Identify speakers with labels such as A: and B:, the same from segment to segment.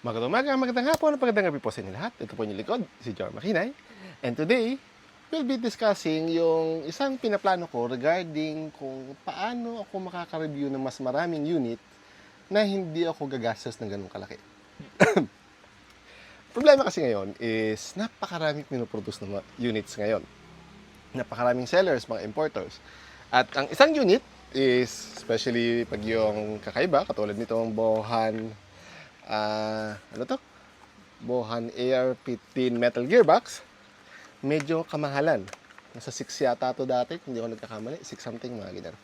A: Magandang umaga, magandang hapon, magandang gabi po sa inyo lahat. Ito po yung likod, si John Makinay. And today, we'll be discussing yung isang pinaplano ko regarding kung paano ako makaka-review ng mas maraming unit na hindi ako gagastos ng ganun kalaki. Problema kasi ngayon is napakaraming pinoproduce ng mga units ngayon. Napakaraming sellers, mga importers. At ang isang unit is, especially pag yung kakaiba, katulad nitong Bohan, ano to? Bohan AR-15 metal gearbox, medyo kamahalan. Nasa 6 yata to dati, hindi ako nagkakamali, 6 something, mga ganyan.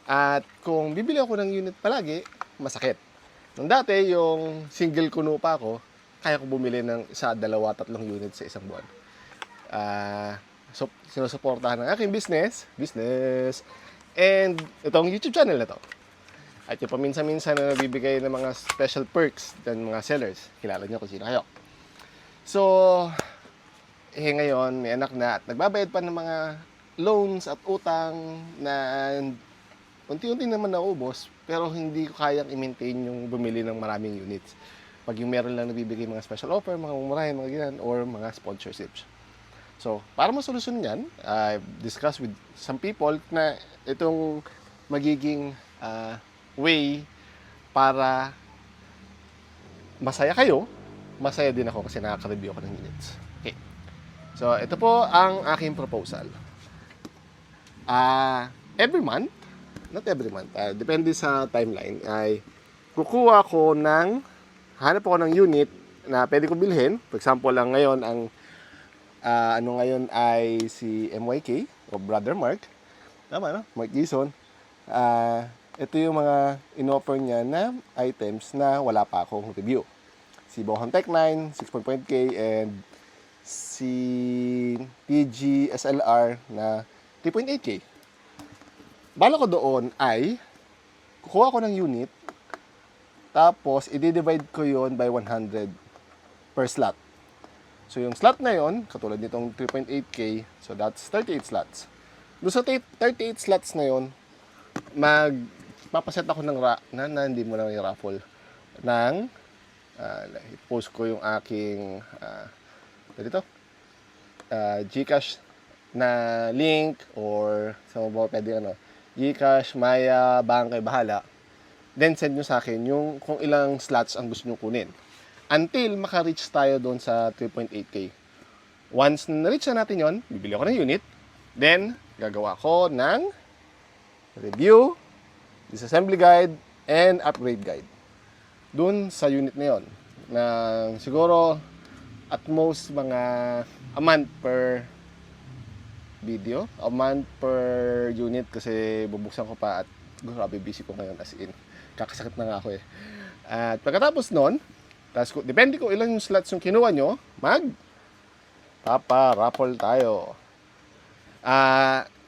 A: At kung bibili ako ng unit palagi, masakit. Nung dati, yung single kuno pa ako, kaya ko bumili ng isa, dalawa, tatlong unit sa isang buwan. So, sinusuportahan ng aking business, and itong YouTube channel na to. At yung paminsan-minsan na nabibigay ng mga special perks ng mga sellers. Kilala niyo kung sino kayo. So, ngayon, may anak na at nagbabayad pa ng mga loans at utang na unti-unti naman naubos, pero hindi ko kayang i-maintain yung bumili ng maraming units. Pag yung meron lang nabibigay mga special offer, mga mumurahin, mga ganyan, or mga sponsorships. So, para masolusyon yan, I've discussed with some people na itong magiging way para masaya kayo, masaya din ako kasi nakaka-review ako ng units. Okay. So, ito po ang aking proposal. Every month, not every month, depende sa timeline, ay kukuha ko ng, hanap ako ng unit na pwede ko bilhin. For example, lang ngayon, ang ano ngayon ay si MYK o Brother Mark. Tama, no? Mark Gison. Ito yung mga in-offer niya na items na wala pa akong review. Si Bohan Tech 9, 6.5K, and si TG SLR na 3.8K. Bala ko doon ay kukuha ko ng unit, tapos i-divide ko yon by 100 per slot. So yung slot na yon, katulad nitong 3.8K, so that's 38 slots. Doon sa 38 slots na yon, magpapaset ako ng hindi mo lang yung raffle ng i-post ko yung aking Gcash na link, or sa mo pwede Gcash, Maya, Bangkay, bahala. Then send nyo sa akin yung kung ilang slots ang gusto nyo kunin until maka-reach tayo doon sa 3.8K. Once na-reach na natin yon, bibili ako ng unit, then gagawa ko ng review, disassembly guide, and upgrade guide dun sa unit na yon, na siguro at most mga a month per video, a month per unit, kasi bubuksan ko pa at grabe busy ko ngayon, as in kakasakit na nga ako At pagkatapos nun, depende ko ilang yung slots yung kinuha nyo, papa-raffle tayo.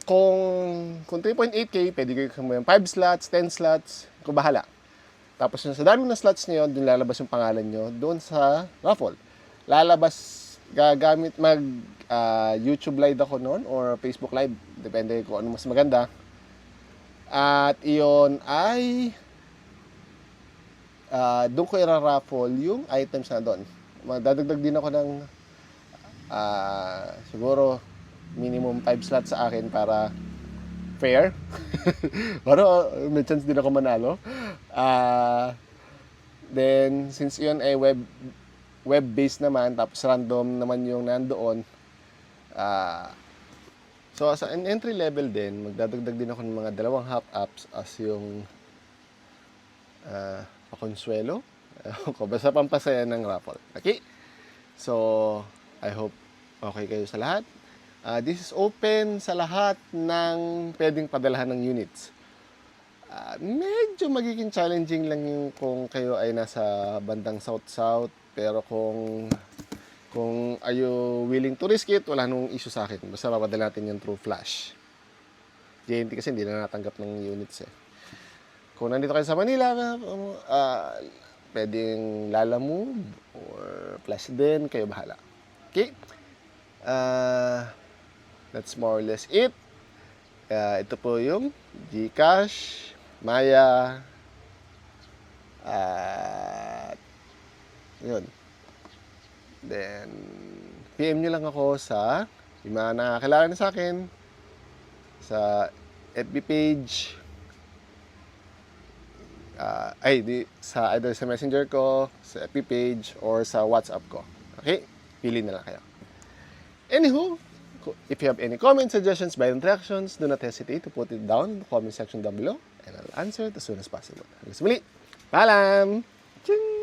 A: Kung 3.8K, pwede ko yung 5 slots, 10 slots, kung bahala. Tapos sa dami ng slots niyo, doon lalabas yung pangalan nyo doon sa raffle. Gagamit YouTube live ako noon or Facebook live, depende kung ano mas maganda. At iyon ay doon ko i-raffle yung items na doon. Magdadagdag din ako ng siguro minimum 5 slots sa akin para fair. Pero may chance din ako manalo. Then since yun ay web-based naman, tapos random naman yung nandoon, so sa entry level din, magdadagdag din ako ng mga 2 half-ups as yung pakonsuelo. Basta pampasaya ng raffle. Okay? So, I hope okay kayo sa lahat. This is open sa lahat ng pwedeng padalahan ng units. Medyo magiging challenging lang yung kung kayo ay nasa bandang south-south, pero kung are you willing to risk it, wala nung issue sa akin. Basta papadala natin yung through Flash. JNT kasi hindi na natanggap ng units Kung nandito kayo sa Manila, pwedeng Lala Move or Flash din, kayo bahala. Okay? That's more or less it. Ito po yung Gcash, Maya, Yun. Then, PM nyo lang ako sa yung mga nakakilala na sa akin, sa FB page, sa either sa messenger ko, sa FB page, or sa WhatsApp ko. Okay? Pili na lang kayo. Anywho, if you have any comments, suggestions, by interactions, do not hesitate to put it down in the comment section down below and I'll answer it as soon as possible. Hanggang sa muli, paalam! Ching!